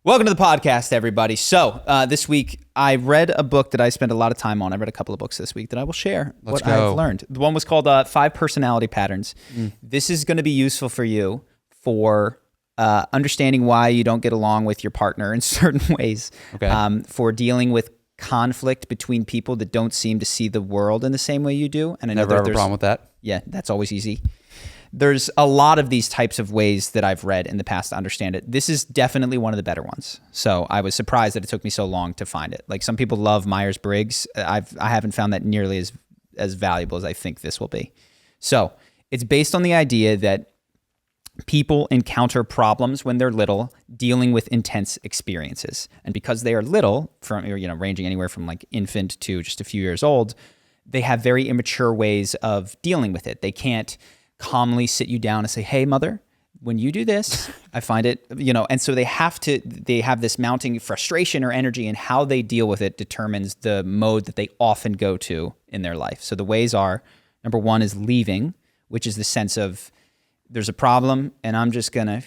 Welcome to the podcast, everybody. So this week, I read a book that I spent a lot of time on. I read a couple of books this week that I will share Let's what go. I've learned. The one was called 5 Personality Patterns. This is going to be useful for you for understanding why you don't get along with your partner in certain ways, for dealing with conflict between people that don't seem to see the world in the same way you do. And I know Never have a problem with that. Yeah, that's always easy. There's a lot of these types of ways that I've read in the past to understand it. This is definitely one of the better ones. So I was surprised that it took me so long to find it. Like, some people love Myers-Briggs. I haven't found that nearly as valuable as I think this will be. So it's based on the idea that people encounter problems when they're little, dealing with intense experiences. And because they are little, ranging anywhere from like infant to just a few years old, they have very immature ways of dealing with it. They can't calmly sit you down and say, "Hey, mother, when you do this, I find it," and so they have this mounting frustration or energy, and how they deal with it determines the mode that they often go to in their life. So the ways are, number one is leaving, which is the sense of there's a problem and I'm just gonna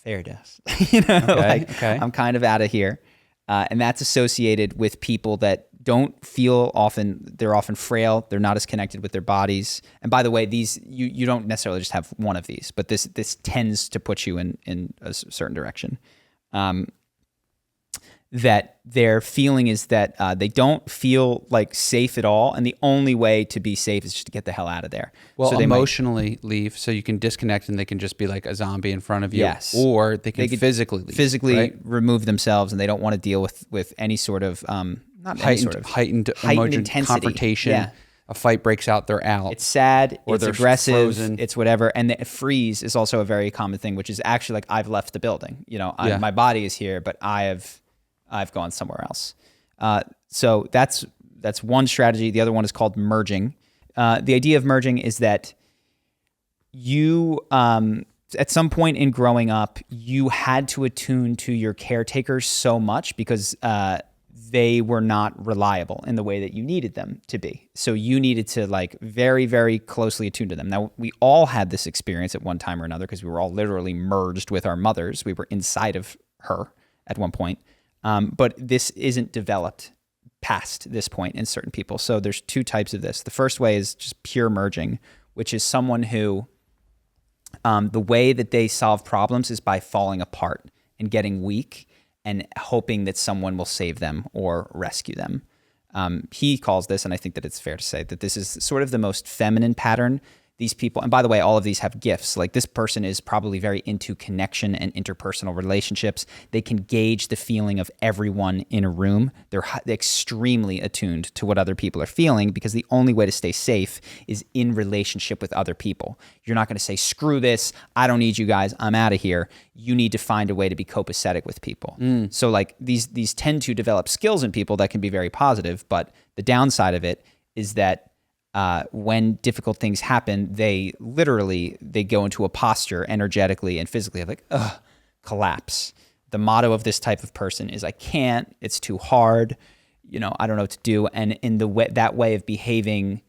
fairy dust, I'm kind of out of here. And that's associated with people that don't feel they're often frail. They're not as connected with their bodies. And by the way, these, you don't necessarily just have one of these, but this tends to put you in a certain direction. That their feeling is that they don't feel like safe at all. And the only way to be safe is just to get the hell out of there. Well, so they emotionally leave, so you can disconnect and they can just be like a zombie in front of you. Yes. Or they can physically leave. Physically remove themselves, and they don't want to deal with any sort of, heightened intensity. Confrontation. Yeah. A fight breaks out, they're out. It's sad, or it's they're aggressive, frozen. It's whatever. And the freeze is also a very common thing, which is actually like, I've left the building. My body is here, but I've gone somewhere else. So that's one strategy. The other one is called merging. The idea of merging is that you, at some point in growing up, you had to attune to your caretakers so much because they were not reliable in the way that you needed them to be. So you needed to like very, very closely attune to them. Now, we all had this experience at one time or another because we were all literally merged with our mothers. We were inside of her at one point. But this isn't developed past this point in certain people. So there's two types of this. The first way is just pure merging, which is someone who, the way that they solve problems is by falling apart and getting weak and hoping that someone will save them or rescue them. He calls this, and I think that it's fair to say that this is sort of the most feminine pattern. These people, and by the way, all of these have gifts. Like, this person is probably very into connection and interpersonal relationships. They can gauge the feeling of everyone in a room. They're extremely attuned to what other people are feeling, because the only way to stay safe is in relationship with other people. You're not going to say, "Screw this, I don't need you guys, I'm out of here." You need to find a way to be copacetic with people. So like these tend to develop skills in people that can be very positive, but the downside of it is that when difficult things happen, they go into a posture energetically and physically of like, collapse. The motto of this type of person is, "I can't, it's too hard, I don't know what to do." And in that way of behaving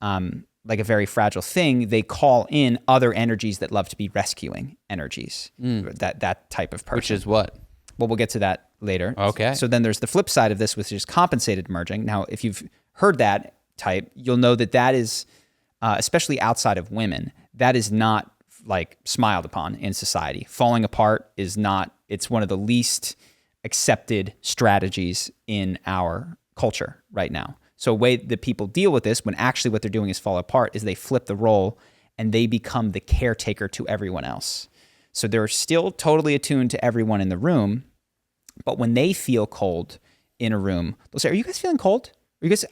like a very fragile thing, they call in other energies that love to be rescuing energies. That type of person. Which is what? Well, we'll get to that later. Okay. So then there's the flip side of this, which is compensated merging. Now, if you've heard that type, you'll know that is, especially outside of women, that is not like smiled upon in society. Falling apart is not, it's one of the least accepted strategies in our culture right now. So a way that people deal with this, when actually what they're doing is fall apart, is they flip the role and they become the caretaker to everyone else. So they're still totally attuned to everyone in the room, but when they feel cold in a room, they'll say, "Are you guys feeling cold? Are you guys...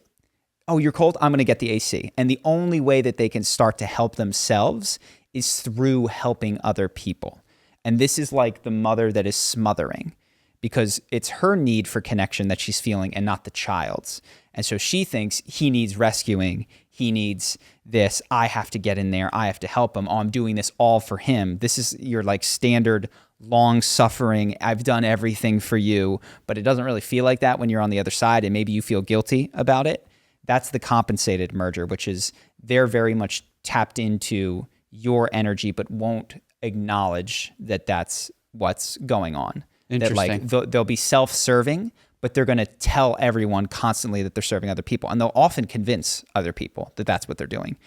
Oh, you're cold? I'm going to get the AC." And the only way that they can start to help themselves is through helping other people. And this is like the mother that is smothering, because it's her need for connection that she's feeling and not the child's. And so she thinks he needs rescuing. He needs this. I have to get in there. I have to help him. Oh, I'm doing this all for him. This is your like standard long suffering. I've done everything for you, but it doesn't really feel like that when you're on the other side, and maybe you feel guilty about it. That's the compensated merger, which is they're very much tapped into your energy, but won't acknowledge that that's what's going on. That like they'll be self-serving, but they're going to tell everyone constantly that they're serving other people. And they'll often convince other people that that's what they're doing.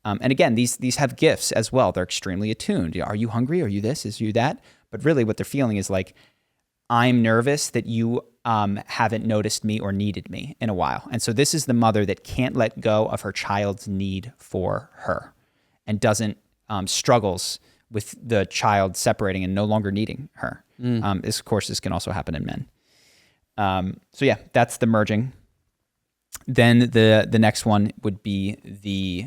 And again, these have gifts as well. They're extremely attuned. Are you hungry? Are you this? Is you that? But really what they're feeling is like, I'm nervous that you haven't noticed me or needed me in a while. And so this is the mother that can't let go of her child's need for her and doesn't struggles with the child separating and no longer needing her. This, of course, this can also happen in men. So yeah, that's the merging. Then the next one would be the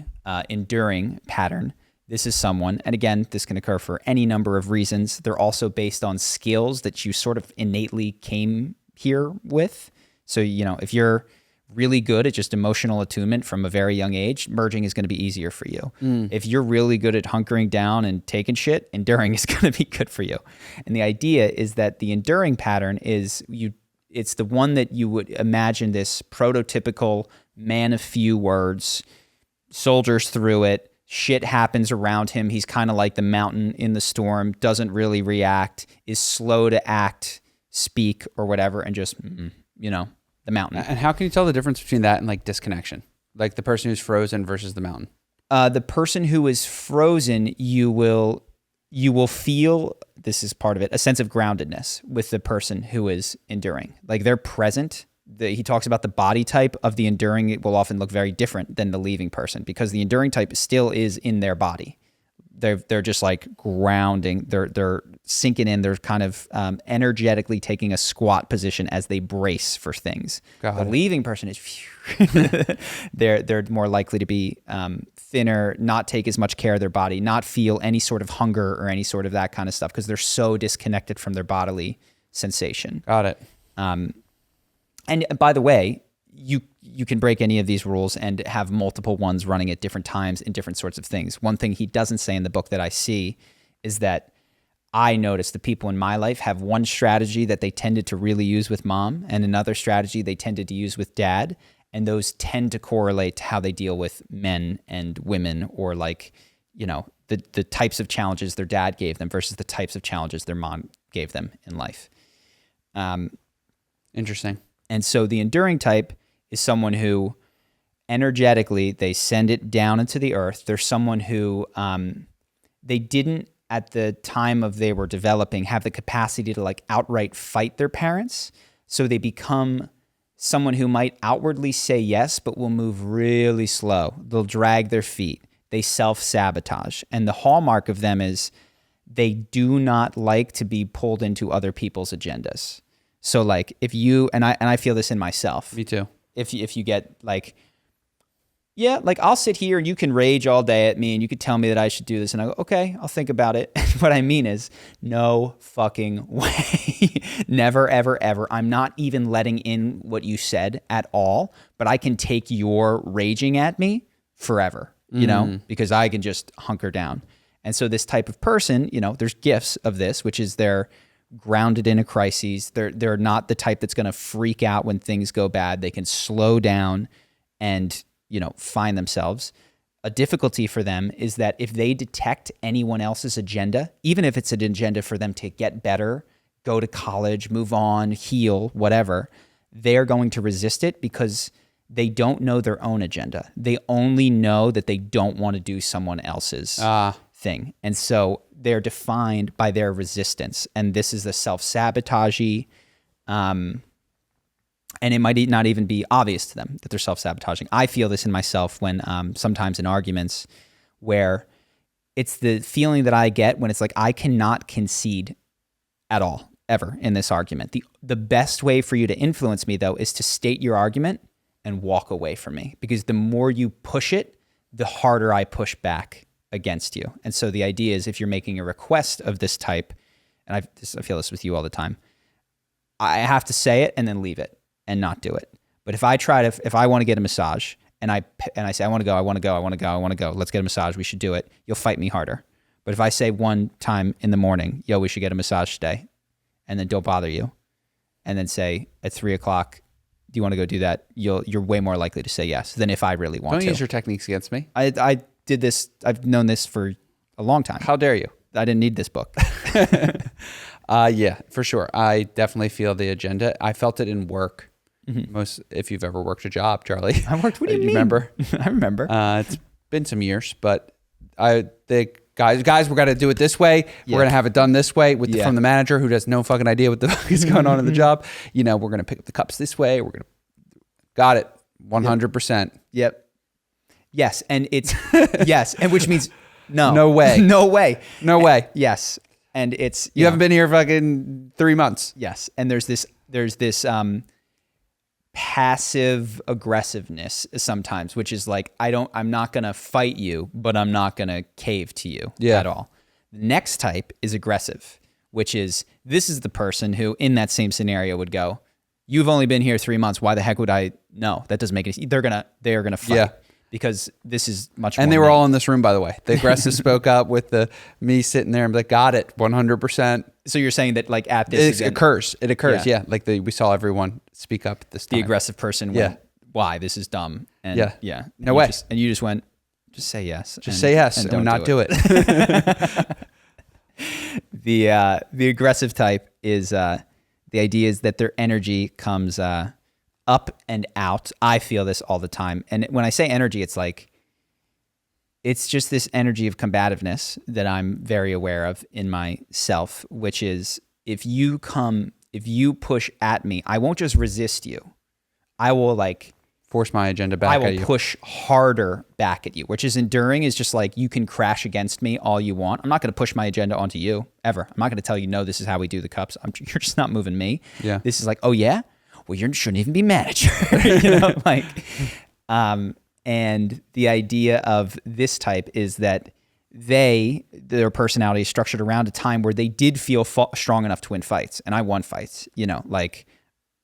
enduring pattern. This is someone, and again, this can occur for any number of reasons. They're also based on skills that you sort of innately came here with. So, if you're really good at just emotional attunement from a very young age, merging is going to be easier for you. If you're really good at hunkering down and taking shit, enduring is going to be good for you. And the idea is that the enduring pattern is it's the one that you would imagine this prototypical man of few words, soldiers through it, shit happens around him. He's kind of like the mountain in the storm, doesn't really react, is slow to act, speak, or whatever, and just, the mountain. And how can you tell the difference between that and like disconnection? Like the person who's frozen versus the mountain? The person who is frozen, you will feel, this is part of it, a sense of groundedness with the person who is enduring. Like they're present. He talks about the body type of the enduring. It will often look very different than the leaving person because the enduring type still is in their body. They're just like grounding. They're sinking in. They're kind of energetically taking a squat position as they brace for things. The leaving person is they're more likely to be thinner, not take as much care of their body, not feel any sort of hunger or any sort of that kind of stuff because they're so disconnected from their bodily sensation. Got it. And by the way, you can break any of these rules and have multiple ones running at different times in different sorts of things. One thing he doesn't say in the book that I see is that I notice the people in my life have one strategy that they tended to really use with mom and another strategy they tended to use with dad. And those tend to correlate to how they deal with men and women or like, the types of challenges their dad gave them versus the types of challenges their mom gave them in life. Interesting. And so the enduring type is someone who energetically, they send it down into the earth. They're someone who they didn't, at the time of they were developing, have the capacity to like outright fight their parents. So they become someone who might outwardly say yes, but will move really slow. They'll drag their feet. They self-sabotage. And the hallmark of them is they do not like to be pulled into other people's agendas. So like if you, and I feel this in myself. Me too. If you get like, yeah, like I'll sit here and you can rage all day at me and you could tell me that I should do this. And I go, okay, I'll think about it. What I mean is no fucking way. Never, ever, ever. I'm not even letting in what you said at all, but I can take your raging at me forever, because I can just hunker down. And so this type of person, there's gifts of this, which is they're grounded in a crisis. They're not the type that's going to freak out when things go bad. They can slow down and, find themselves. A difficulty for them is that if they detect anyone else's agenda, even if it's an agenda for them to get better, go to college, move on, heal, whatever, they're going to resist it because they don't know their own agenda. They only know that they don't want to do someone else's thing. And so they're defined by their resistance. And this is the self-sabotagey, and it might not even be obvious to them that they're self-sabotaging. I feel this in myself when sometimes in arguments where it's the feeling that I get when it's like I cannot concede at all, ever in this argument. The best way for you to influence me, though, is to state your argument and walk away from me. Because the more you push it, the harder I push back against you. And so the idea is if you're making a request of this type, and I feel this with you all the time, I have to say it and then leave it and not do it. But if I want to get a massage and I say, I want to go, let's get a massage, we should do it, you'll fight me harder. But if I say one time in the morning, yo, we should get a massage today, and then don't bother you, and then say at 3:00, do you want to go do that? You're way more likely to say yes than if I really want to. Don't use your techniques against me. I did this. I've known this for a long time. How dare you? I didn't need this book. Yeah, for sure. I definitely feel the agenda. I felt it in work. Most, if you've ever worked a job, Charlie. I worked. What do you mean? Remember? I remember. It's been some years, but the guys, we're gonna do it this way. We're gonna have it done this way from the manager who has no fucking idea what the fuck is going on in the job. You know, we're gonna pick up the cups this way. Got it, 100%. Yep. Yes, and it's yes, and which means no way, no way, no way. Yes, and it's you haven't been here fucking 3 months. Yes, and there's this passive aggressiveness sometimes, which is like, I'm not going to fight you, but I'm not going to cave to you at all. The next type is aggressive, which is, this is the person who in that same scenario would go, you've only been here 3 months. Why the heck would I? No, that doesn't make any sense. They are going to fight because this is much more. And they were all in this room, by the way. The aggressive spoke up with me sitting there and be like, got it, 100%. So you're saying that like at this it occurs. It occurs. Yeah. Like we saw everyone speak up this time. The aggressive person went, why? This is dumb. And no way. And you just went, just say yes. Just say yes and don't not do it. The aggressive type is the idea is that their energy comes up and out. I feel this all the time. And when I say energy, it's like, it's just this energy of combativeness that I'm very aware of in myself, which is if you push at me, I won't just resist you. I will like force my agenda back at you. I will push harder back at you, which is enduring, is just like, you can crash against me all you want. I'm not going to push my agenda onto you ever. I'm not going to tell you, no, this is how we do the cups. You're just not moving me. Yeah. This is like, oh yeah? Well, you shouldn't even be manager. You know, like, and the idea of this type is that their personality is structured around a time where they did feel strong enough to win fights. And I won fights, you know, like,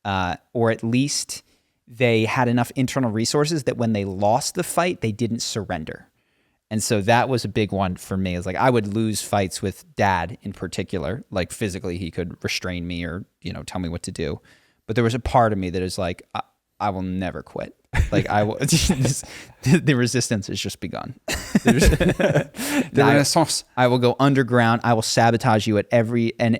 or at least they had enough internal resources that when they lost the fight, they didn't surrender. And so that was a big one for me. It's like, I would lose fights with Dad in particular, like physically he could restrain me or, you know, tell me what to do. But there was a part of me that is like, I will never quit. Like I will, the resistance has just begun. The Renaissance. I will go underground. I will sabotage you at every, and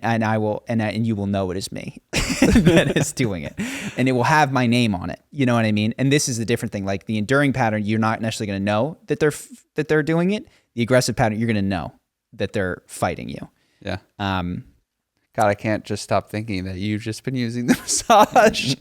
you will know it is me that is doing it, and it will have my name on it. You know what I mean? And this is the different thing. Like the enduring pattern, you're not necessarily going to know that they're doing it. The aggressive pattern, you're going to know that they're fighting you. Yeah. God, I can't just stop thinking that you've just been using the massage,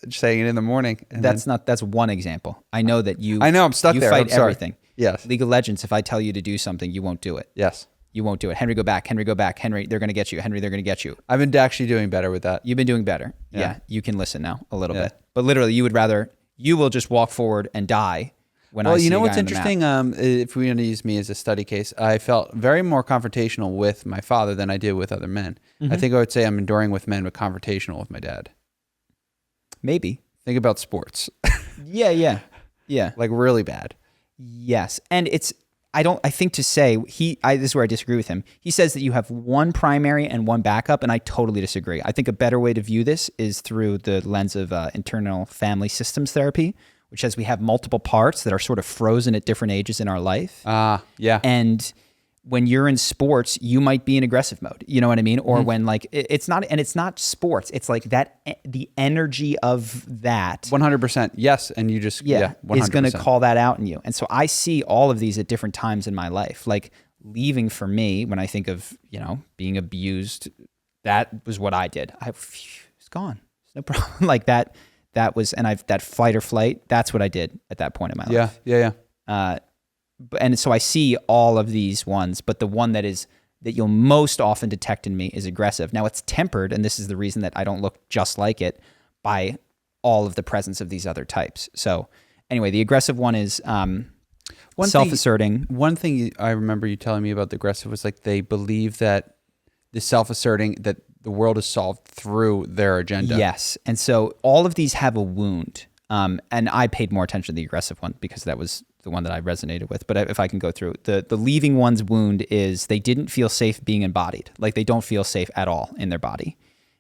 saying it in the morning. That's one example. I know that I'm stuck there. Fight everything. Yes. League of Legends, if I tell you to do something, you won't do it. Yes. You won't do it. Henry, go back. Henry, go back. Henry, they're going to get you. Henry, they're going to get you. I've been actually doing better with that. You've been doing better. Yeah. You can listen now a little bit. But literally, you will just walk forward and die. Well, you know what's interesting? If we want to use me as a study case, I felt very more confrontational with my father than I did with other men. Mm-hmm. I think I would say I'm enduring with men, but confrontational with my dad. Maybe. Think about sports. Yeah. Like really bad. Yes. And I think to say, this is where I disagree with him. He says that you have one primary and one backup, and I totally disagree. I think a better way to view this is through the lens of internal family systems therapy, which says we have multiple parts that are sort of frozen at different ages in our life. Yeah. And when you're in sports, you might be in aggressive mode. You know what I mean? Or when like, it's not sports. It's like the energy of that. 100%. Yes. And you just, 100%. Is going to call that out in you. And so I see all of these at different times in my life. Like leaving for me, when I think of, you know, being abused, that was what I did. It's gone. It's no problem. Like that was, that fight or flight, that's what I did at that point in my life. Yeah. And so I see all of these ones, but the one that you'll most often detect in me is aggressive. Now it's tempered, and this is the reason that I don't look just like it, by all of the presence of these other types. So anyway, the aggressive one is self-asserting. One thing I remember you telling me about the aggressive was like they believe that the self-asserting, that the world is solved through their agenda. Yes. And so all of these have a wound. And I paid more attention to the aggressive one because that was the one that I resonated with. But if I can go through, the leaving one's wound is they didn't feel safe being embodied. Like they don't feel safe at all in their body.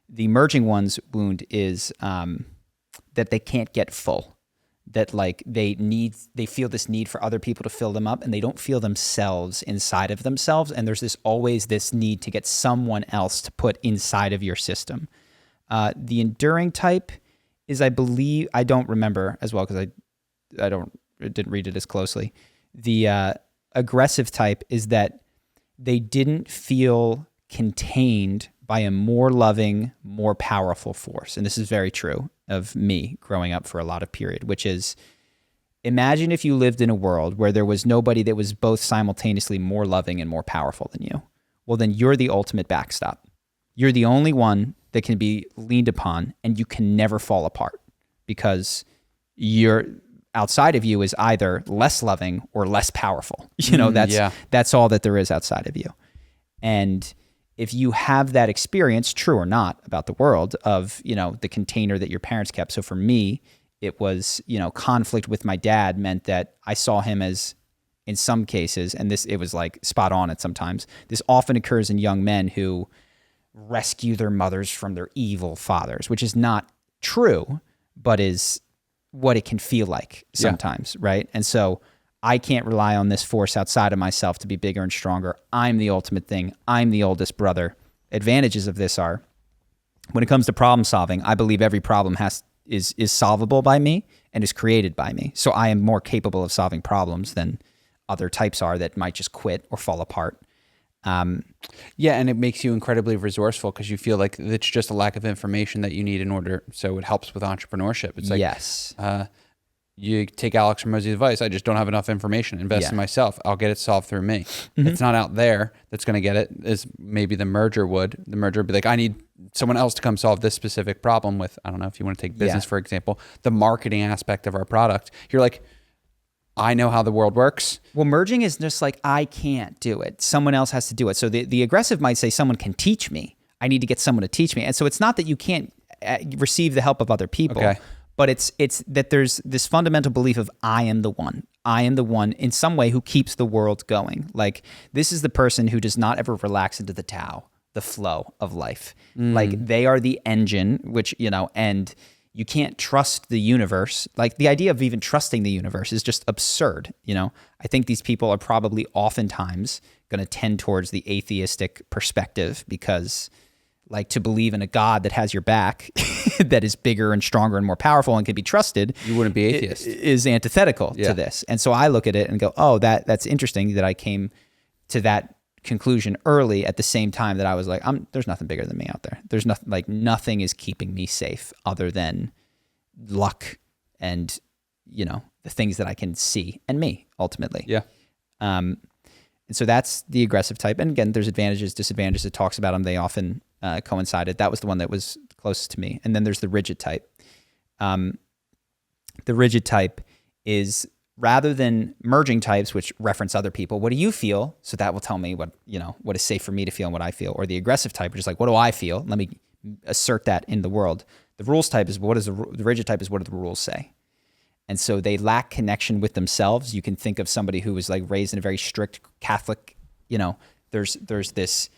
The merging one's wound is that they can't get full. that like they feel this need for other people to fill them up, and they don't feel themselves inside of themselves. And there's always this need to get someone else to put inside of your system. The enduring type is, I believe, I don't remember as well because I didn't read it as closely. The aggressive type is that they didn't feel contained by a more loving, more powerful force. And this is very true of me growing up for a lot of period, which is, imagine if you lived in a world where there was nobody that was both simultaneously more loving and more powerful than you. Well, then you're the ultimate backstop. You're the only one that can be leaned upon, and you can never fall apart because you're outside of you is either less loving or less powerful. That's all that there is outside of you. And if you have that experience, true or not, about the world of, the container that your parents kept. So for me, it was, conflict with my dad meant that I saw him as, in some cases, and it was like spot on at sometimes, this often occurs in young men who rescue their mothers from their evil fathers, which is not true, but is what it can feel like sometimes, right? And so I can't rely on this force outside of myself to be bigger and stronger. I'm the ultimate thing. I'm the oldest brother. Advantages of this are, when it comes to problem solving, I believe every problem is solvable by me and is created by me. So I am more capable of solving problems than other types are that might just quit or fall apart. And it makes you incredibly resourceful because you feel like it's just a lack of information that you need in order. So it helps with entrepreneurship. It's like, yes. You take Alex Ramose's advice. I just don't have enough information. Invest in myself. I'll get it solved through me. Mm-hmm. It's not out there that's going to get it, as maybe the merger would. The merger would be like, I need someone else to come solve this specific problem with, I don't know if you want to take business, for example, the marketing aspect of our product. You're like, I know how the world works. Well, merging is just like, I can't do it. Someone else has to do it. So the aggressive might say, someone can teach me. I need to get someone to teach me. And so it's not that you can't receive the help of other people. Okay. But it's that there's this fundamental belief of I am the one. I am the one in some way who keeps the world going. Like, this is the person who does not ever relax into the Tao, the flow of life. Like, they are the engine, which, and you can't trust the universe. Like, the idea of even trusting the universe is just absurd. I think these people are probably oftentimes going to tend towards the atheistic perspective because, like, to believe in a God that has your back, that is bigger and stronger and more powerful and can be trusted, you wouldn't be atheist, is antithetical to this. And so I look at it and go, oh, that's interesting that I came to that conclusion early at the same time that I was like, there's nothing bigger than me out there. There's nothing, like, nothing is keeping me safe other than luck and, the things that I can see and me ultimately. Yeah. And so that's the aggressive type. And again, there's advantages, disadvantages. It talks about them. They often coincided. That was the one that was closest to me. And then there's the rigid type. The rigid type is, rather than merging types, which reference other people, what do you feel? So that will tell me what is safe for me to feel and what I feel. Or the aggressive type, which is like, what do I feel? Let me assert that in the world. The rules type is, the rigid type is, what do the rules say? And so they lack connection with themselves. You can think of somebody who was like raised in a very strict Catholic, there's this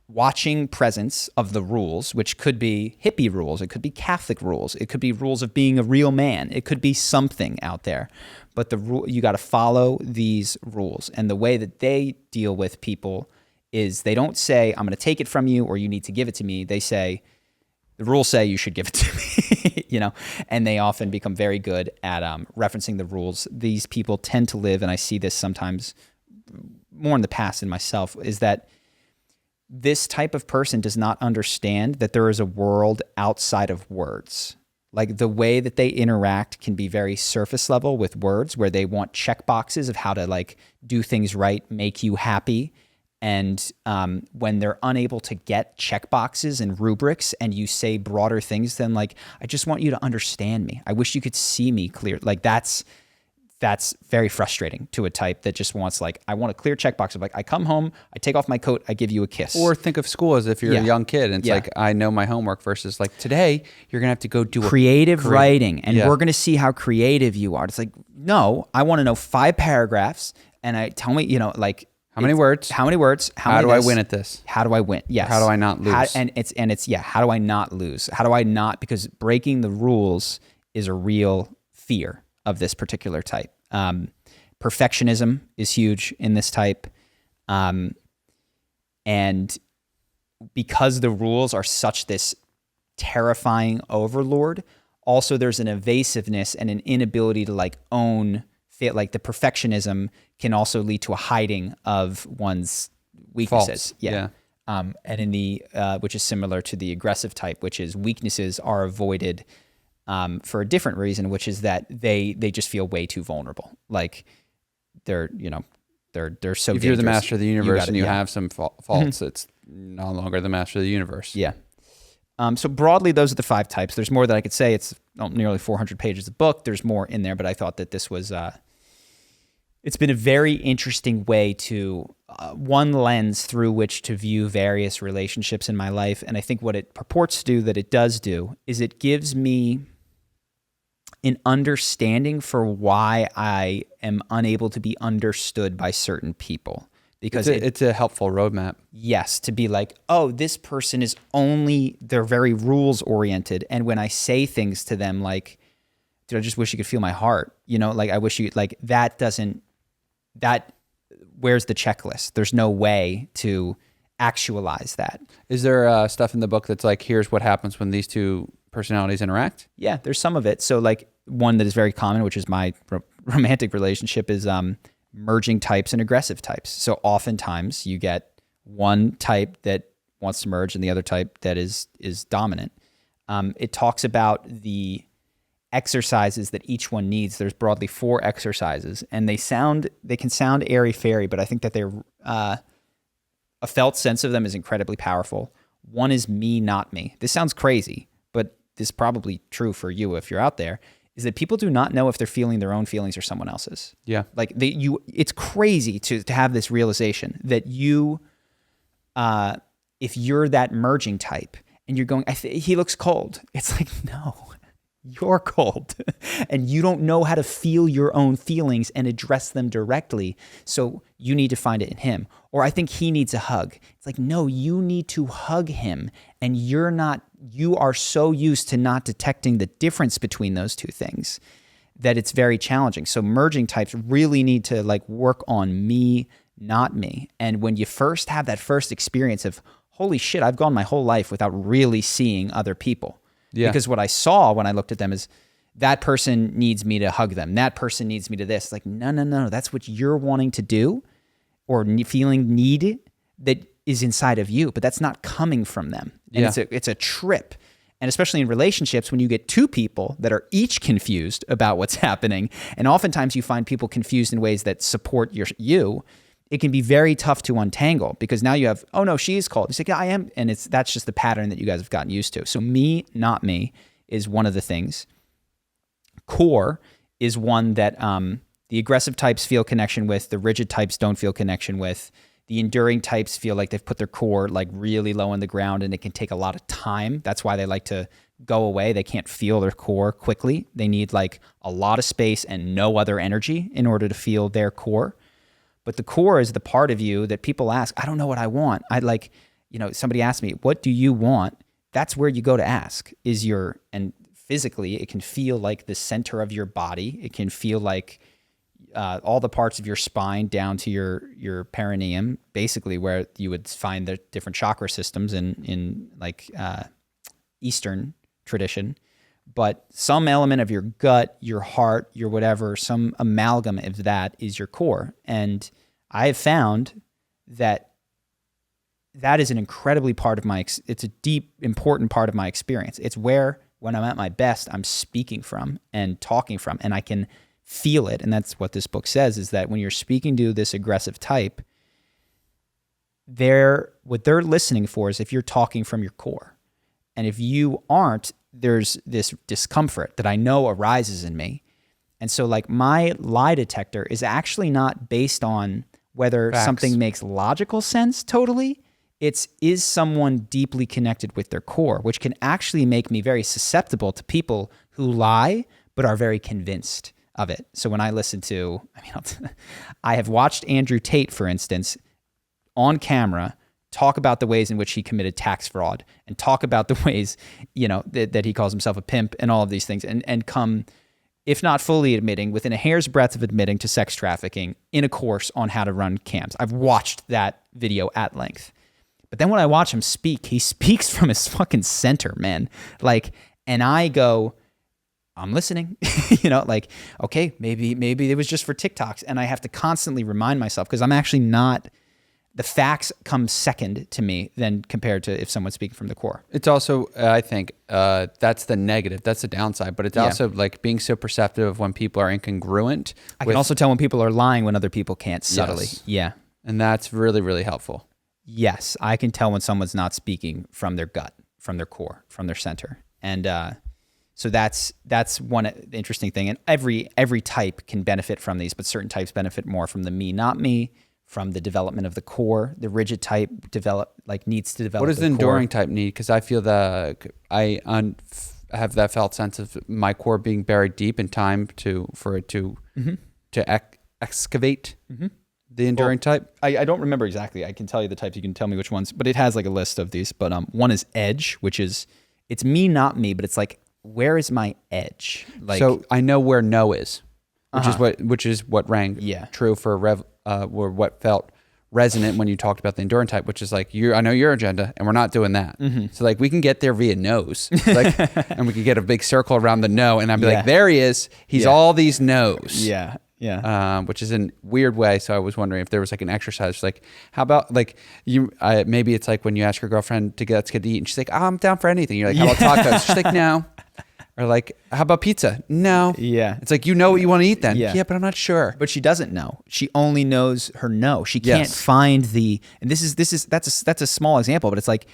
watching presence of the rules, which could be hippie rules. It could be Catholic rules. It could be rules of being a real man. It could be something out there. But you got to follow these rules. And the way that they deal with people is they don't say, I'm going to take it from you or you need to give it to me. They say, the rules say you should give it to me, and they often become very good at referencing the rules. These people tend to live, and I see this sometimes more in the past in myself, is that this type of person does not understand that there is a world outside of words. Like, the way that they interact can be very surface level with words, where they want check boxes of how to, like, do things right, make you happy. And when they're unable to get check boxes and rubrics, and you say broader things than, like, I just want you to understand me. I wish you could see me clear. Like, that's very frustrating to a type that just wants, like, I want a clear checkbox of, like, I come home, I take off my coat, I give you a kiss. Or think of school as if you're a young kid and it's like, I know my homework, versus like, today you're gonna have to go do creative writing, and we're gonna see how creative you are. It's like, no, I want to know 5 paragraphs, and tell me, like, how many words? How do I win at this? How do I win? Yes. How do I not lose? How do I not lose? How do I not? Because breaking the rules is a real fear of this particular type. Perfectionism is huge in this type. And because the rules are such this terrifying overlord, also there's an evasiveness and an inability to like own fit. Like the perfectionism can also lead to a hiding of one's weaknesses. Faults. Yeah. And in the, which is similar to the aggressive type, which is weaknesses are avoided for a different reason, which is that they just feel way too vulnerable. Like they're so if dangerous. you're the master of the universe and you have some faults, it's no longer the master of the universe. Yeah. So broadly, those are the 5 types. There's more that I could say. It's nearly 400 pages of book. There's more in there, but I thought that this was, it's been a very interesting way to, one lens through which to view various relationships in my life. And I think what it purports to do, that it does do, is it gives me an understanding for why I am unable to be understood by certain people. Because it's a helpful roadmap. Yes, to be like, oh, this person is they're very rules oriented. And when I say things to them like, dude, I just wish you could feel my heart. Like I wish you, like where's the checklist? There's no way to actualize that. Is there stuff in the book that's like, here's what happens when these two personalities interact? Yeah, there's some of it. So like one that is very common, which is my romantic relationship, is merging types and aggressive types. So oftentimes you get one type that wants to merge and the other type that is dominant. It talks about the exercises that each one needs. There's broadly 4 exercises, and they can sound airy-fairy, but I think that they're a felt sense of them is incredibly powerful. One is me, not me. This sounds crazy, but this is probably true for you if you're out there, is that people do not know if they're feeling their own feelings or someone else's. Yeah. Like it's crazy to have this realization that if you're that merging type and you're going, he looks cold. It's like, no, you're cold and you don't know how to feel your own feelings and address them directly. So you need to find it in him. Or I think he needs a hug. It's like, no, you need to hug him, and you are so used to not detecting the difference between those two things that it's very challenging. So merging types really need to like work on me, not me. And when you first have that first experience of, holy shit, I've gone my whole life without really seeing other people. Yeah. Because what I saw when I looked at them is that person needs me to hug them. That person needs me to this. It's like, no. That's what you're wanting to do or feeling needed that is inside of you, but that's not coming from them. And it's a trip. And especially in relationships, when you get 2 people that are each confused about what's happening, and oftentimes you find people confused in ways that support you, it can be very tough to untangle, because now you have, oh no, she's cold. It's like, yeah, I am. And that's just the pattern that you guys have gotten used to. So me, not me is one of the things. Core is one that the aggressive types feel connection with, the rigid types don't feel connection with. The enduring types feel like they've put their core like really low on the ground, and it can take a lot of time. That's why they like to go away. They can't feel their core quickly. They need like a lot of space and no other energy in order to feel their core. But the core is the part of you that people ask, I don't know what I want. Somebody asked me, what do you want? That's where you go to ask, and physically it can feel like the center of your body. It can feel like all the parts of your spine down to your perineum, basically where you would find the different chakra systems in Eastern tradition. But some element of your gut, your heart, your whatever, some amalgam of that is your core. And I have found that is an incredibly it's a deep, important part of my experience. It's where, when I'm at my best, I'm speaking from and talking from, and I can feel it. And that's what this book says, is that when you're speaking to this aggressive type, what they're listening for is if you're talking from your core. And if you aren't, there's this discomfort that I know arises in me. And so like my lie detector is actually not based on whether something makes logical sense totally. Is someone deeply connected with their core, which can actually make me very susceptible to people who lie but are very convinced of it. So when I listen to, I have watched Andrew Tate, for instance, on camera talk about the ways in which he committed tax fraud and talk about the ways, that he calls himself a pimp and all of these things, and come if not fully admitting, within a hair's breadth of admitting to sex trafficking in a course on how to run cams. I've watched that video at length. But then when I watch him speak, he speaks from his fucking center, man. Like, and I go, I'm listening, like, okay, maybe it was just for TikToks. And I have to constantly remind myself, because I'm actually not, the facts come second to me than compared to if someone's speaking from the core. It's also, I think, that's the negative. That's the downside. But it's also like being so perceptive of when people are incongruent. I can also tell when people are lying when other people can't subtly. Yes. Yeah. And that's really, really helpful. Yes. I can tell when someone's not speaking from their gut, from their core, from their center. And so that's one interesting thing. And every type can benefit from these, but certain types benefit more from the me, not me, from the development of the core. The rigid type needs to develop. What does the enduring type need? Because I feel that I have that felt sense of my core being buried deep in time for it to excavate the enduring type. I don't remember exactly. I can tell you the types. You can tell me which ones. But it has like a list of these. But one is edge, which is it's me, not me. But it's like, where is my edge? Like, so I know where no is, which is what rang true for or what felt resonant when you talked about the enduring type, which is like, I know your agenda and we're not doing that. So like we can get there via no's, like, and we could get a big circle around the no, and I'd be like, there he is. He's all these no's. Yeah. Yeah. Which is in a weird way. So I was wondering if there was like an exercise, like how about like maybe it's like when you ask your girlfriend let's get to eat, and she's like, oh, I'm down for anything. You're like, how about tacos? She's like, no. Or like, how about pizza? No. Yeah. It's like, you know what you want to eat then. Yeah, but I'm not sure. But she doesn't know. She only knows her no. She can't find and that's a small example, but it's like,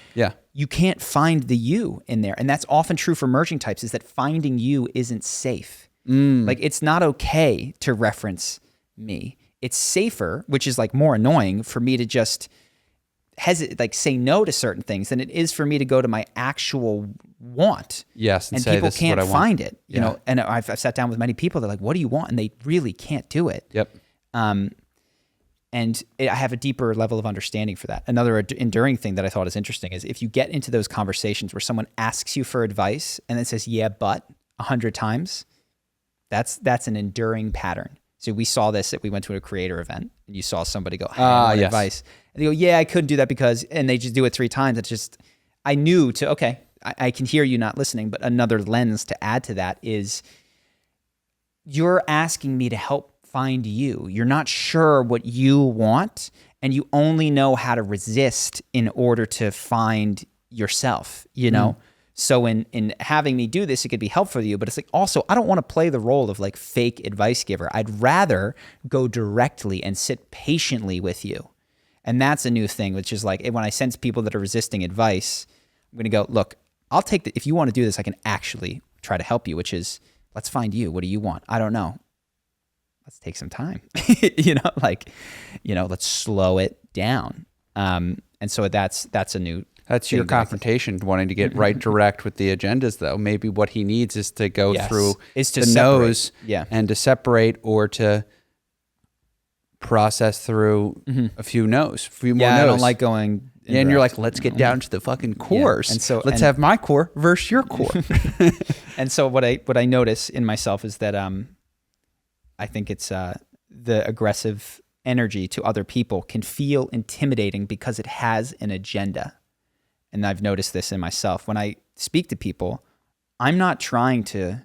you can't find the you in there. And that's often true for merging types, is that finding you isn't safe. Like, it's not okay to reference me. It's safer, which is like more annoying, for me to just say no to certain things than it is for me to go to my actual want. Yes. And people can't find it, you know, and I've sat down with many people. They're like, what do you want? And they really can't do it. Yep. And I have a deeper level of understanding for that. Another enduring thing that I thought is interesting is if you get into those conversations where someone asks you for advice and then says, yeah, but 100 times, that's an enduring pattern. So we saw this we went to a creator event, and you saw somebody go, hey, I want advice. And they go, yeah, I couldn't do that because, and they just do it 3 times. It's just, I knew I can hear you not listening, but another lens to add to that is you're asking me to help find you. You're not sure what you want, and you only know how to resist in order to find yourself, you know? So in having me do this, it could be helpful for you, but it's like, also, I don't want to play the role of like fake advice giver. I'd rather go directly and sit patiently with you. And that's a new thing, which is like, when I sense people that are resisting advice, I'm going to go, look, I'll take if you want to do this, I can actually try to help you, which is, let's find you. What do you want? I don't know. Let's take some time, let's slow it down. And so that's a new. That's your confrontation, wanting to get right direct with the agendas, though. Maybe what he needs is to go through the no's and to separate, or to process through a few no's, more no's. I don't like going. Yeah, and you're like, let's get down to the fucking cores. And so let's have my core versus your core. And so what I notice in myself is that I think it's the aggressive energy to other people can feel intimidating because it has an agenda. And I've noticed this in myself. When I speak to people, I'm not trying to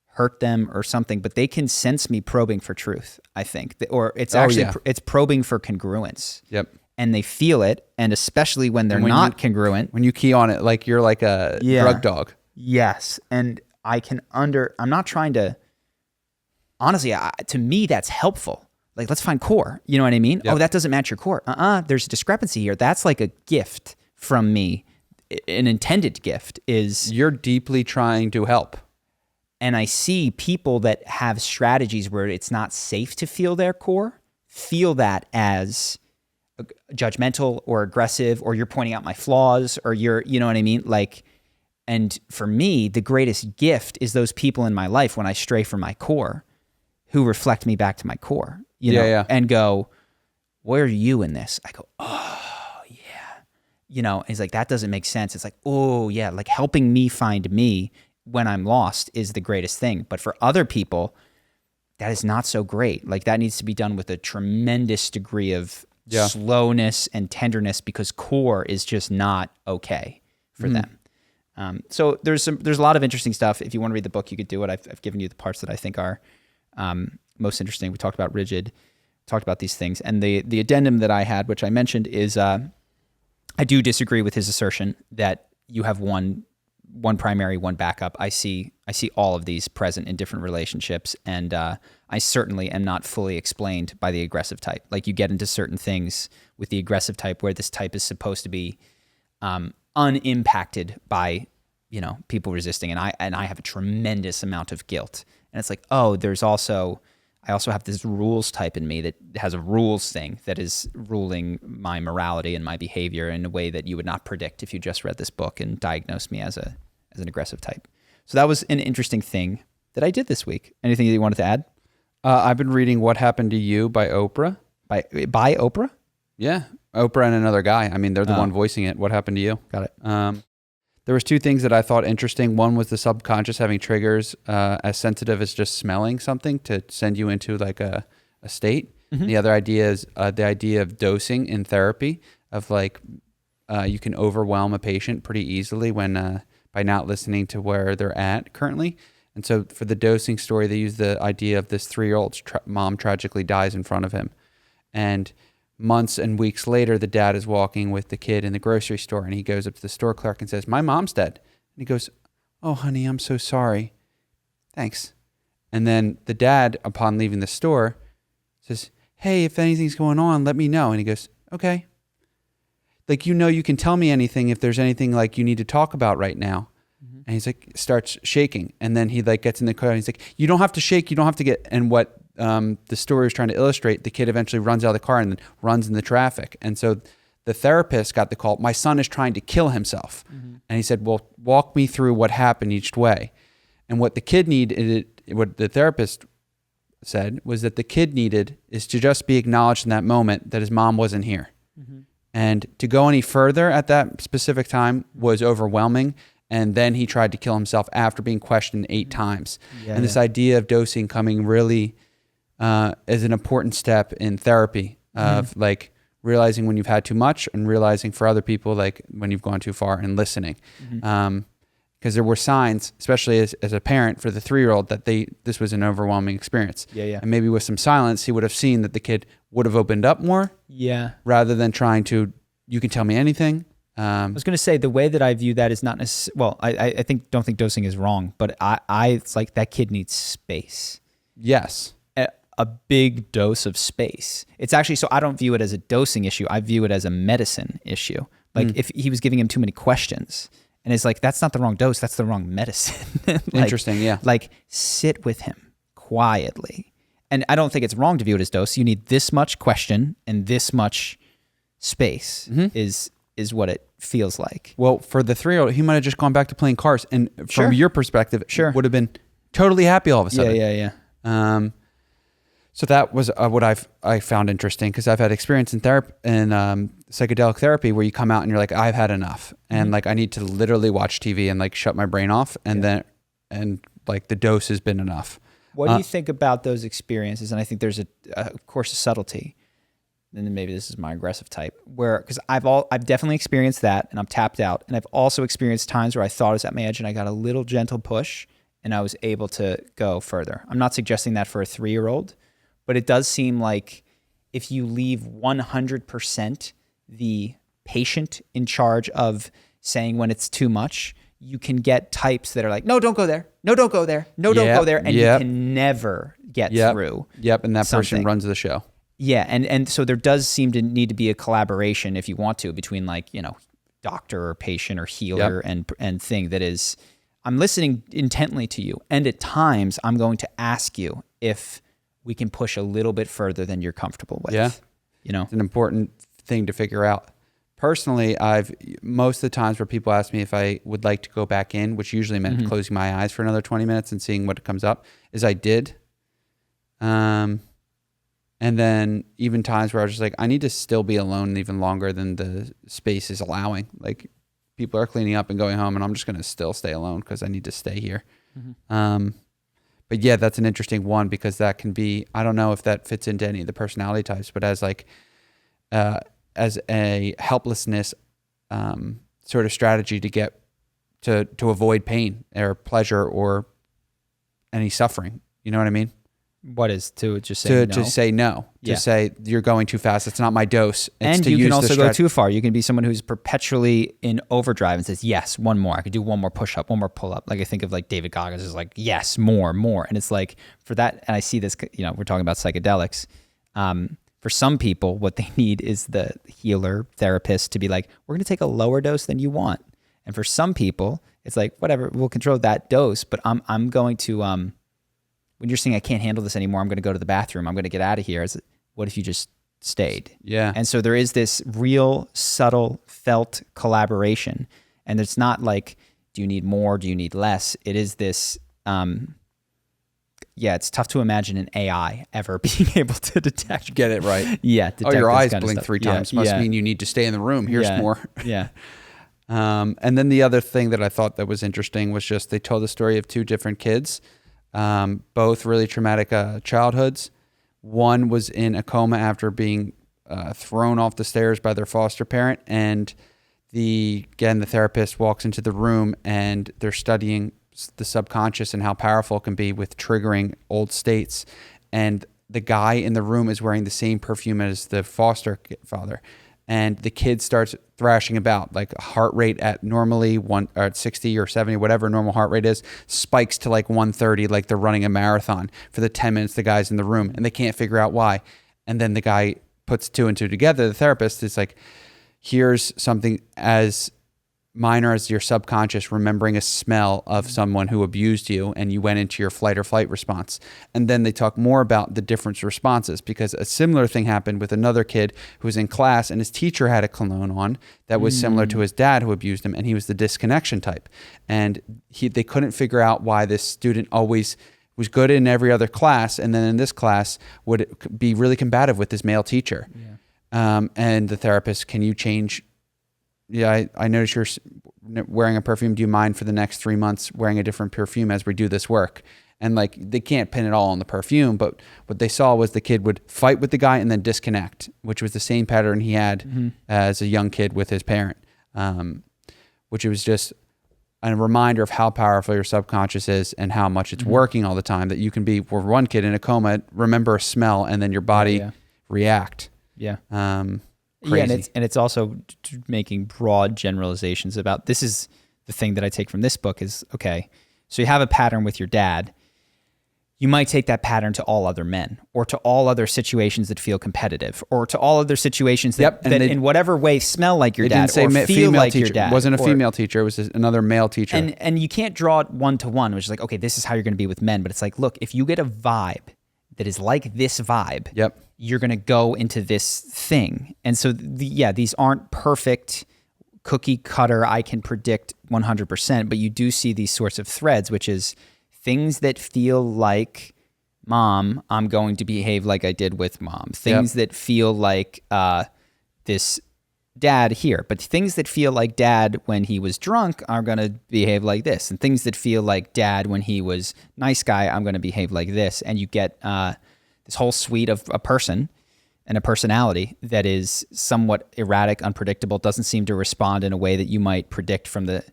hurt them or something, but they can sense me probing for truth, I think. Or it's it's probing for congruence. Yep. And they feel it, and especially when they're not congruent. When you key on it, like you're like a drug dog. Yes. And I'm not trying to, honestly, to me, that's helpful. Like, let's find core. You know what I mean? Yep. Oh, that doesn't match your core. There's a discrepancy here. That's like a gift from me. An intended gift is... You're deeply trying to help. And I see people that have strategies where it's not safe to feel their core, feel that as judgmental or aggressive, or you're pointing out my flaws, or you know what I mean? Like, and for me, the greatest gift is those people in my life when I stray from my core, who reflect me back to my core, you know, and go, where are you in this? I go, oh yeah. You know, he's like, that doesn't make sense. It's like, oh yeah, like helping me find me when I'm lost is the greatest thing. But for other people, that is not so great. Like that needs to be done with a tremendous degree of slowness and tenderness because core is just not okay for them. So there's a lot of interesting stuff. If you want to read the book, you could do it. I've given you the parts that I think are most interesting. We talked about rigid, talked about these things. And the addendum that I had, which I mentioned, is I do disagree with his assertion that you have one primary, one backup. I see all of these present in different relationships, and I certainly am not fully explained by the aggressive type. Like you get into certain things with the aggressive type where this type is supposed to be unimpacted by people resisting, and I have a tremendous amount of guilt, and it's like, oh, I also have this rules type in me that has a rules thing that is ruling my morality and my behavior in a way that you would not predict if you just read this book and diagnosed me as an aggressive type. So that was an interesting thing that I did this week. Anything that you wanted to add? I've been reading What Happened to You by Oprah. By Oprah? Yeah. Oprah and another guy. I mean, they're the one voicing it. What Happened to You? Got it. There was two things that I thought interesting. One was the subconscious having triggers as sensitive as just smelling something to send you into like a state. Mm-hmm. The other idea is the idea of dosing in therapy, of like you can overwhelm a patient pretty easily when by not listening to where they're at currently. And so for the dosing story, they use the idea of this 3-year-old's mom tragically dies in front of him. And months and weeks later, the dad is walking with the kid in the grocery store, and he goes up to the store clerk and says, "My mom's dead." And he goes, "Oh, honey, I'm so sorry. Thanks." And then the dad, upon leaving the store, says, "Hey, if anything's going on, let me know." And he goes, "Okay. Like, you can tell me anything if there's anything like you need to talk about right now." Mm-hmm. And he's like, starts shaking. And then he like gets in the car and he's like, "You don't have to shake. You don't have to get," and what the story was trying to illustrate, the kid eventually runs out of the car and then runs in the traffic. And so the therapist got the call, "My son is trying to kill himself." Mm-hmm. And he said, "Well, walk me through what happened each way." And what the kid needed, what the therapist said was that the kid needed is to just be acknowledged in that moment that his mom wasn't here. Mm-hmm. And to go any further at that specific time was overwhelming. And then he tried to kill himself after being questioned 8 times. And this idea of dosing coming really is an important step in therapy of like realizing when you've had too much and realizing for other people like when you've gone too far and listening. Because there were signs, especially as a parent for the 3-year-old, that this was an overwhelming experience. And maybe with some silence, he would have seen that the kid would have opened up more. Rather than trying to, "You can tell me anything." I was going to say the way that I view that is not necessarily, well, I don't think dosing is wrong, but it's like that kid needs space. Yes. A big dose of space. It's actually, so I don't view it as a dosing issue. I view it as a medicine issue. Like if he was giving him too many questions, and it's like, that's not the wrong dose, that's the wrong medicine. Interesting, yeah. Like sit with him quietly. And I don't think it's wrong to view it as dose. You need this much question and this much space is what it feels like. Well, for the 3-year-old, he might have just gone back to playing cars. And from your perspective, would have been totally happy all of a sudden. Yeah. So that was what I found interesting, because I've had experience in therapy and psychedelic therapy where you come out and you're like, I've had enough, and like I need to literally watch TV and like shut my brain off, and then like the dose has been enough. What do you think about those experiences? And I think there's of course, a subtlety. And then maybe this is my aggressive type, where because I've definitely experienced that, and I'm tapped out, and I've also experienced times where I thought I was at my edge and I got a little gentle push, and I was able to go further. I'm not suggesting that for a 3-year-old. But it does seem like if you leave 100% the patient in charge of saying when it's too much, you can get types that are like, "No, don't go there. No, don't go there. No, don't go there." And you can never get through. And that person runs the show. Yeah, and so there does seem to need to be a collaboration, if you want to, between like, doctor or patient or healer and thing that is, I'm listening intently to you. And at times I'm going to ask you if we can push a little bit further than you're comfortable with. It's an important thing to figure out. Personally, most of the times where people ask me if I would like to go back in, which usually meant closing my eyes for another 20 minutes and seeing what comes up, is I did. And then even times where I was just like, I need to still be alone even longer than the space is allowing. Like, people are cleaning up and going home, and I'm just going to still stay alone because I need to stay here. But yeah, that's an interesting one because that can be, I don't know if that fits into any of the personality types, but as like, as a helplessness sort of strategy to get to avoid pain or pleasure or any suffering. You know what I mean? What is to just say no? To say no. To say you're going too fast. It's not my dose. It's and to you use can also the go too far. You can be someone who's perpetually in overdrive and says, yes, one more. I could do one more push up, one more pull up. Like I think of like David Goggins is like, yes, more. And it's like for that, and I see this, we're talking about psychedelics. For some people, what they need is the healer therapist to be like, we're going to take a lower dose than you want. And for some people, it's like, whatever, we'll control that dose, but I'm going to, when you're saying I can't handle this anymore, I'm going to go to the bathroom, I'm going to get out of here. What if you just stayed? Yeah. And so there is this real subtle felt collaboration. And it's not like, do you need more? Do you need less? It is this, it's tough to imagine an AI ever being able to detect. Get it right. Yeah. Your eyes blink 3 times. Must mean you need to stay in the room. Here's more. Yeah. And then the other thing that I thought that was interesting was just they told the story of 2 different kids, both really traumatic childhoods. One was in a coma after being thrown off the stairs by their foster parent, and the therapist walks into the room and they're studying the subconscious and how powerful it can be with triggering old states. And the guy in the room is wearing the same perfume as the foster father. And the kid starts thrashing about, like heart rate at normally at 60 or 70, whatever normal heart rate is, spikes to like 130, like they're running a marathon for the 10 minutes the guy's in the room, and they can't figure out why. And then the guy puts 2 and 2 together. The therapist is like, here's something as minor as your subconscious remembering a smell of someone who abused you and you went into your flight or flight response. And then they talk more about the different responses, because a similar thing happened with another kid who was in class and his teacher had a cologne on that was similar to his dad who abused him, and he was the disconnection type. And they couldn't figure out why this student always was good in every other class, and then in this class would be really combative with his male teacher. And the therapist, can you change? Yeah, I notice you're wearing a perfume. Do you mind for the next 3 months wearing a different perfume as we do this work? And like, they can't pin it all on the perfume, but what they saw was the kid would fight with the guy and then disconnect, which was the same pattern he had as a young kid with his parent, which was just a reminder of how powerful your subconscious is and how much it's working all the time, that you can be, for one kid in a coma, remember a smell and then your body react. Crazy. Yeah, and it's also making broad generalizations about, this is the thing that I take from this book is, okay, so you have a pattern with your dad. You might take that pattern to all other men, or to all other situations that feel competitive, or to all other situations that, in whatever way smell like your dad, or feel like teacher. your dad. It wasn't a female teacher. It was another male teacher. And you can't draw it one-to-one, which is like, okay, this is how you're going to be with men. But it's like, look, if you get a vibe that is like this vibe, you're going to go into this thing. And so, these aren't perfect cookie cutter, I can predict 100%, but you do see these sorts of threads, which is things that feel like mom, I'm going to behave like I did with mom. Things that feel like this dad here, but things that feel like dad when he was drunk are going to behave like this. And things that feel like dad when he was nice guy, I'm going to behave like this. And you get this whole suite of a person and a personality that is somewhat erratic, unpredictable, doesn't seem to respond in a way that you might predict from the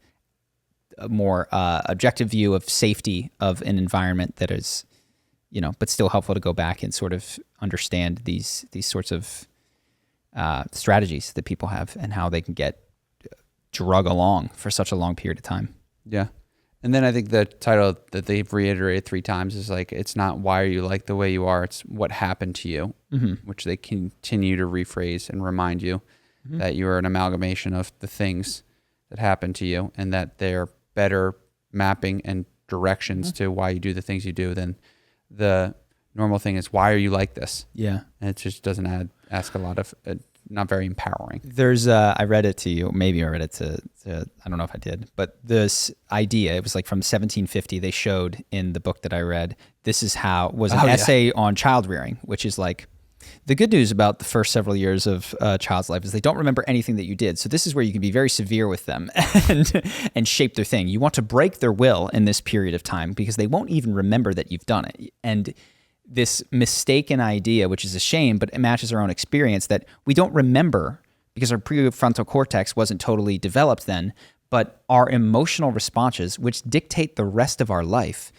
more objective view of safety of an environment that is, but still helpful to go back and sort of understand these sorts of strategies that people have and how they can get drug along for such a long period of time. Yeah. And then I think the title that they've reiterated 3 times is like, it's not why are you like the way you are, it's what happened to you, which they continue to rephrase and remind you that you are an amalgamation of the things that happened to you, and that they're better mapping and directions to why you do the things you do than the normal thing is, why are you like this? Yeah. And it just doesn't ask a lot of, not very empowering. There's, I read it to you, maybe I read it to, I don't know if I did, but this idea, it was like from 1750, they showed in the book that I read, this is how, was an essay on child rearing, which is like, The good news about the first several years of a child's life is they don't remember anything that you did. So this is where you can be very severe with them and shape their thing. You want to break their will in this period of time because they won't even remember that you've done it. And this mistaken idea, which is a shame, but it matches our own experience, that we don't remember because our prefrontal cortex wasn't totally developed then, but our emotional responses, which dictate the rest of our life,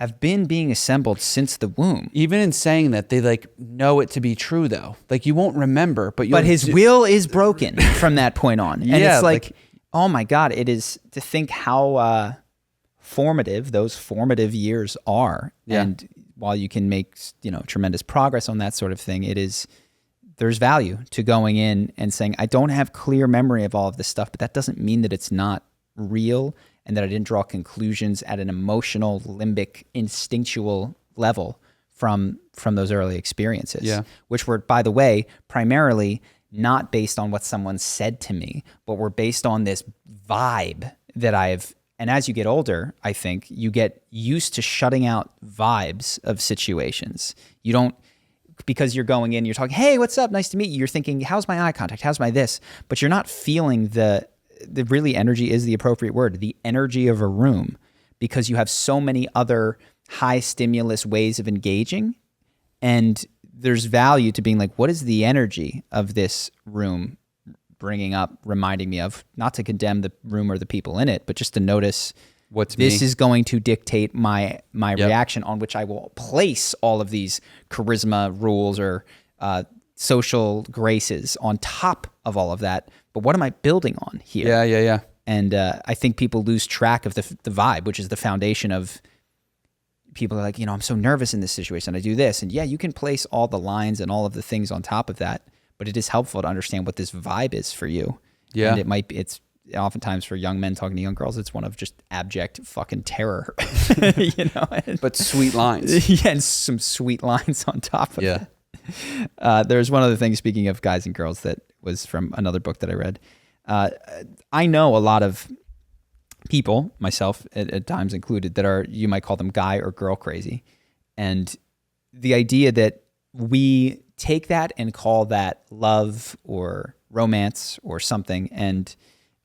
have been being assembled since the womb. Even in saying that, they like know it to be true though. Like you won't remember, but his will is broken from that point on. And yeah, it's like, oh my God, it is to think how formative those formative years are. Yeah. And while you can make, tremendous progress on that sort of thing, there's value to going in and saying, I don't have clear memory of all of this stuff, but that doesn't mean that it's not real and that I didn't draw conclusions at an emotional, limbic, instinctual level from those early experiences, which were, by the way, primarily not based on what someone said to me, but were based on this vibe that and as you get older, I think you get used to shutting out vibes of situations. You don't, because you're going in, you're talking, hey, what's up? Nice to meet you. You're thinking, how's my eye contact? How's my this? But you're not feeling the really energy is the appropriate word, the energy of a room, because you have so many other high stimulus ways of engaging. And there's value to being like, what is the energy of this room bringing up, reminding me of, not to condemn the room or the people in it, but just to notice this is going to dictate my reaction, on which I will place all of these charisma rules or social graces on top of all of that. But what am I building on here? Yeah. And I think people lose track of the vibe, which is the foundation of people are like, I'm so nervous in this situation. I do this. And yeah, you can place all the lines and all of the things on top of that, but it is helpful to understand what this vibe is for you. Yeah. And it's oftentimes for young men talking to young girls, it's one of just abject fucking terror, but sweet lines. Yeah. And some sweet lines on top of it. There's one other thing, speaking of guys and girls, that was from another book that I read. I know a lot of people, myself at times included, that are, you might call them guy or girl crazy. And the idea that we take that and call that love or romance or something. And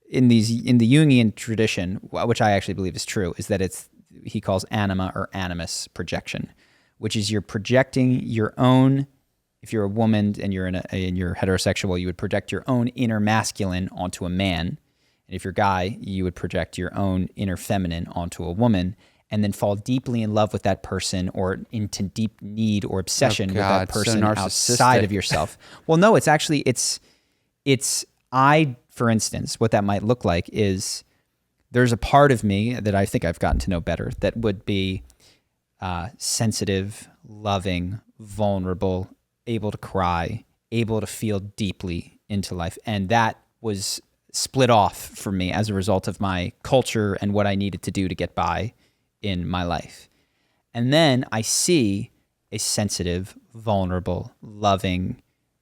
in the Jungian tradition, which I actually believe is true, is that he calls anima or animus projection, which is you're projecting your own. If you're a woman and you're heterosexual, you would project your own inner masculine onto a man. And if you're a guy, you would project your own inner feminine onto a woman, and then fall deeply in love with that person or into deep need or obsession with that person outside of yourself. Well, no, it's actually, for instance, what that might look like is there's a part of me that I think I've gotten to know better that would be sensitive, loving, vulnerable, able to cry, able to feel deeply into life. And that was split off from me as a result of my culture and what I needed to do to get by in my life. And then I see a sensitive, vulnerable, loving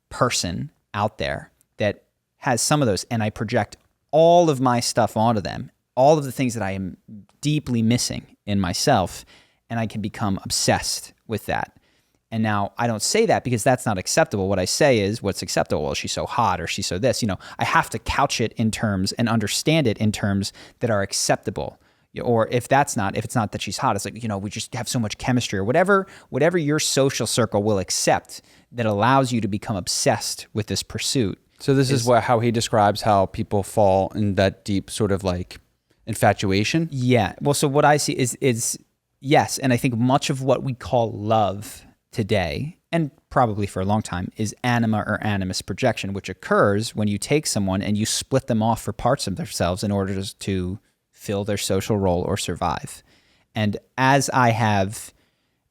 person out there that has some of those, and I project all of my stuff onto them, all of the things that I am deeply missing in myself, and I can become obsessed with that. And now I don't say that because that's not acceptable. What I say is, what's acceptable? Well, she's so hot, or she's so this. I have to couch it in terms and understand it in terms that are acceptable. Or if it's not that she's hot, it's like, we just have so much chemistry, or whatever your social circle will accept that allows you to become obsessed with this pursuit. So this is how he describes how people fall in that deep sort of like infatuation. Yeah. Well, so what I see is yes. And I think much of what we call love today, and probably for a long time, is anima or animus projection, which occurs when you take someone and you split them off for parts of themselves in order to fill their social role or survive. And as I have,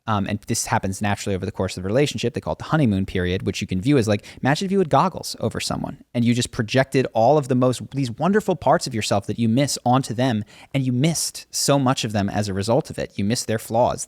and this happens naturally over the course of the relationship, they call it the honeymoon period, which you can view as like, imagine if you had goggles over someone and you just projected all of these wonderful parts of yourself that you miss onto them, and you missed so much of them as a result of it. You miss their flaws,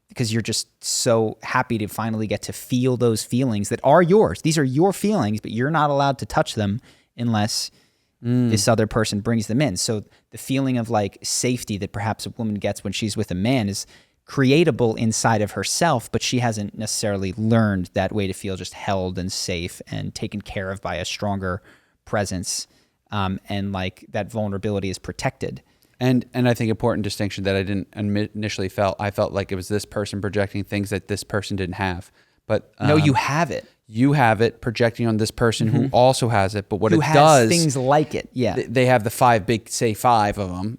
because you're just so happy to finally get to feel those feelings that are yours. These are your feelings, but you're not allowed to touch them unless this other person brings them in. So the feeling of like safety that perhaps a woman gets when she's with a man is creatable inside of herself, but she hasn't necessarily learned that way to feel just held and safe and taken care of by a stronger presence, and like that vulnerability is protected. And I think important distinction that I didn't initially felt. I felt like it was this person projecting things that this person didn't have. But no, you have it. You have it projecting on this person who also has it. But what Who it has does, things like it. Yeah. they have the five of them,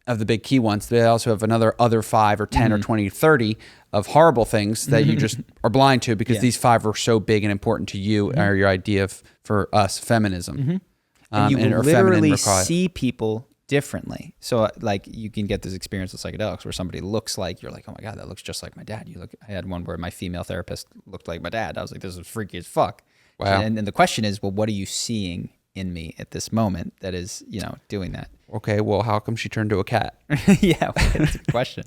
of the big key ones. They also have other 5 or 10 or 20, 30 of horrible things that you just are blind to because these 5 are so big and important to you, or your idea of, for us, feminism. And you or will feminine literally required. see people differently. So like you can get this experience with psychedelics where somebody looks like, you're like, oh my God, that looks just like my dad. I had one where my female therapist looked like my dad. I was like, this is freaky as fuck. Wow. And the question is, well, what are you seeing in me at this moment that is, doing that? Okay, well, how come she turned to a cat? Yeah, that's a good question.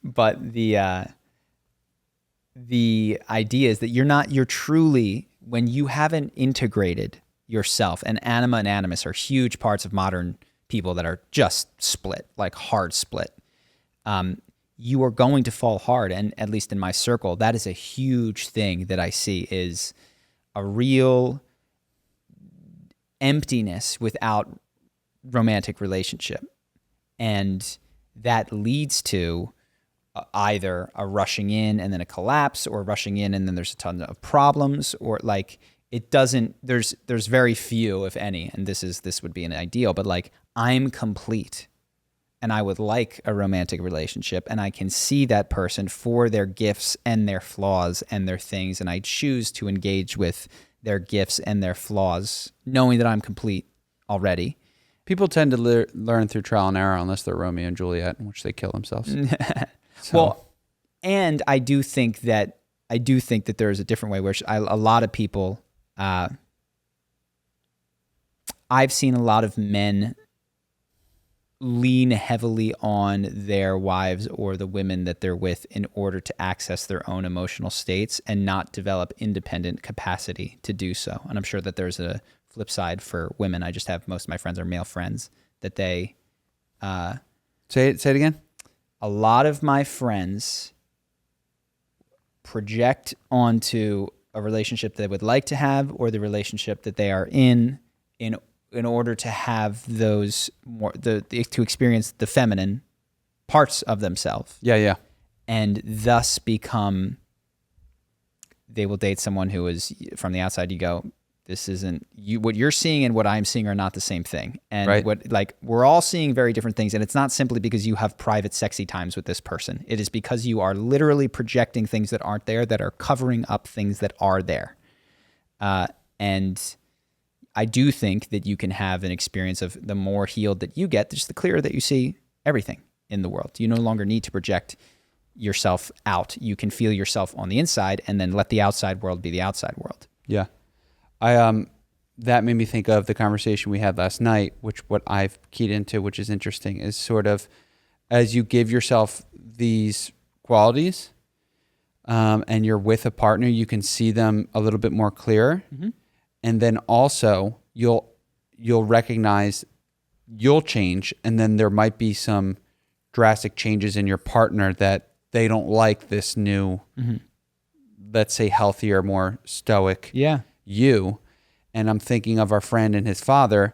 But the idea is that you're truly, when you haven't integrated yourself, and Anima and Animus are huge parts of modern people that are just split, like hard split. You are going to fall hard. And at least in my circle, that is a huge thing that I see, is a real emptiness without romantic relationship. And that leads to either a rushing in and then a collapse, or rushing in and then there's a ton of problems, or like it doesn't, there's very few, if any, and this would be an ideal, but like I'm complete and I would like a romantic relationship, and I can see that person for their gifts and their flaws and their things, and I choose to engage with their gifts and their flaws, knowing that I'm complete already. People tend to learn through trial and error, unless they're Romeo and Juliet, in which they kill themselves. Well, and I do think that there is a different way where a lot of people, I've seen a lot of men lean heavily on their wives or the women that they're with in order to access their own emotional states and not develop independent capacity to do so. And I'm sure that there's a flip side for women. I just have, most of my friends are male friends, that they... Say it again? A lot of my friends project onto a relationship they would like to have, or the relationship that they are in order to have those to experience the feminine parts of themselves. Yeah. And thus they will date someone who is, from the outside, you go, this isn't you. What you're seeing and what I'm seeing are not the same thing. And right. We're all seeing very different things. And it's not simply because you have private sexy times with this person. It is because you are literally projecting things that aren't there, that are covering up things that are there. And I do think that you can have an experience of, the more healed that you get, just the clearer that you see everything in the world. You no longer need to project yourself out. You can feel yourself on the inside and then let the outside world be the outside world. Yeah. That made me think of the conversation we had last night, which what I've keyed into, which is interesting, is sort of as you give yourself these qualities, and you're with a partner, you can see them a little bit more clear. Mm-hmm. And then also you'll recognize you'll change, and then there might be some drastic changes in your partner that they don't like this new, let's say, healthier, more stoic you. And I'm thinking of our friend and his father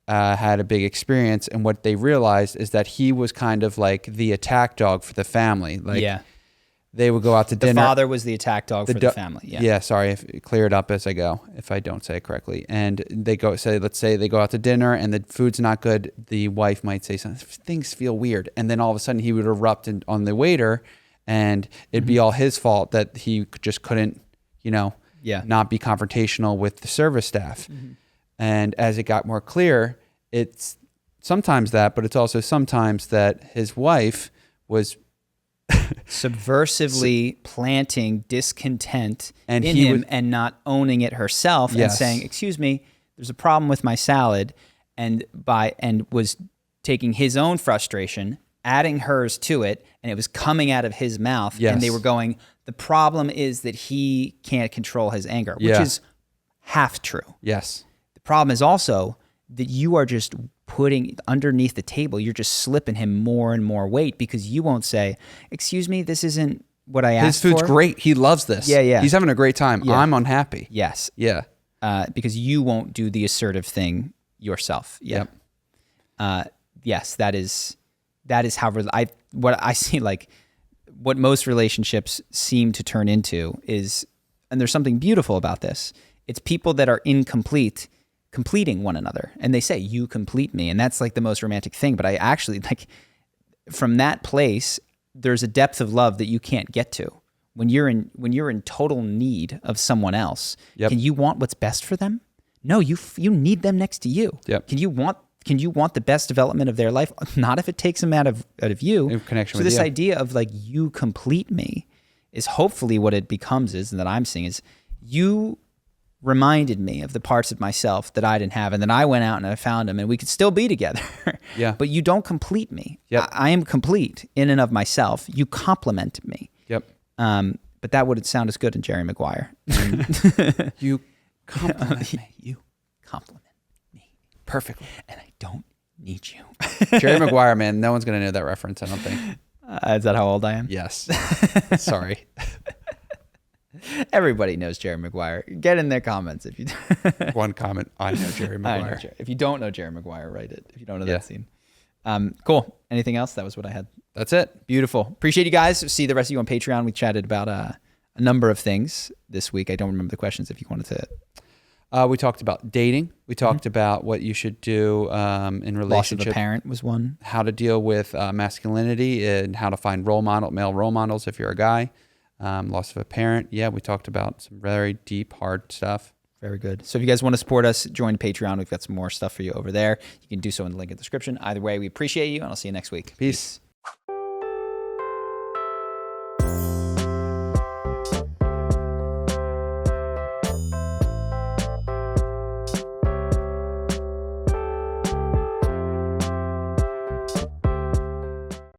had a big experience, and what they realized is that he was kind of like the attack dog for the family. They would go out to dinner. The father was the attack dog for the family. Yeah. Sorry, clear it up as I go if I don't say it correctly. And let's say they go out to dinner and the food's not good. The wife might say something, things feel weird. And then all of a sudden he would erupt on the waiter, and it'd be all his fault that he just couldn't, not be confrontational with the service staff. Mm-hmm. And as it got more clear, it's sometimes that, but it's also sometimes that his wife was subversively planting discontent in him and not owning it herself, and saying, excuse me, there's a problem with my salad, and was taking his own frustration, adding hers to it, and it was coming out of his mouth. Yes. And they were going, the problem is that he can't control his anger, which is half true. Yes. The problem is also that you are just putting underneath the table, you're just slipping him more and more weight because you won't say, excuse me, this isn't what I asked for. His food's great. He loves this. Yeah. He's having a great time. Yeah. I'm unhappy. Yes. Yeah. Because you won't do the assertive thing yourself. Yeah. Yep. Yes, that is how what I see, like what most relationships seem to turn into is, and there's something beautiful about this. It's people that are incomplete completing one another, and they say, you complete me. And that's like the most romantic thing. But I actually, like, from that place, there's a depth of love that you can't get to. When you're in total need of someone else, can you want what's best for them? No, you need them next to you. Yep. Can you want the best development of their life? Not if it takes them out of you. In connection so with this you. idea of like, you complete me is hopefully what it becomes is, and that I'm seeing is, you reminded me of the parts of myself that I didn't have, and then I went out and I found them, and we could still be together. Yeah. But you don't complete me. Yep. I am complete in and of myself. You complement me. Yep. But that wouldn't sound as good in Jerry Maguire. You compliment me. You compliment me Perfectly. and I don't need you. Jerry Maguire, man. No one's going to know that reference, I don't think. Is that how old I am? Yes. Sorry. Everybody knows Jerry Maguire. Get in their comments if you. One comment. I know Jerry Maguire. If you don't know Jerry Maguire, write it. If you don't know Yeah. that scene. Cool. Anything else? That was what I had. That's it. Beautiful. Appreciate you guys. See the rest of you on Patreon. We chatted about a number of things this week. I don't remember the questions if you wanted to. We talked about dating. We talked about what you should do in relationship. Loss of a parent was one. How to deal with masculinity and how to find male role models if you're a guy. Loss of a parent. Yeah, we talked about some very deep, hard stuff. Very good. So if you guys want to support us, join Patreon. We've got some more stuff for you over there. You can do so in the link in the description. Either way, we appreciate you, and I'll see you next week. Peace.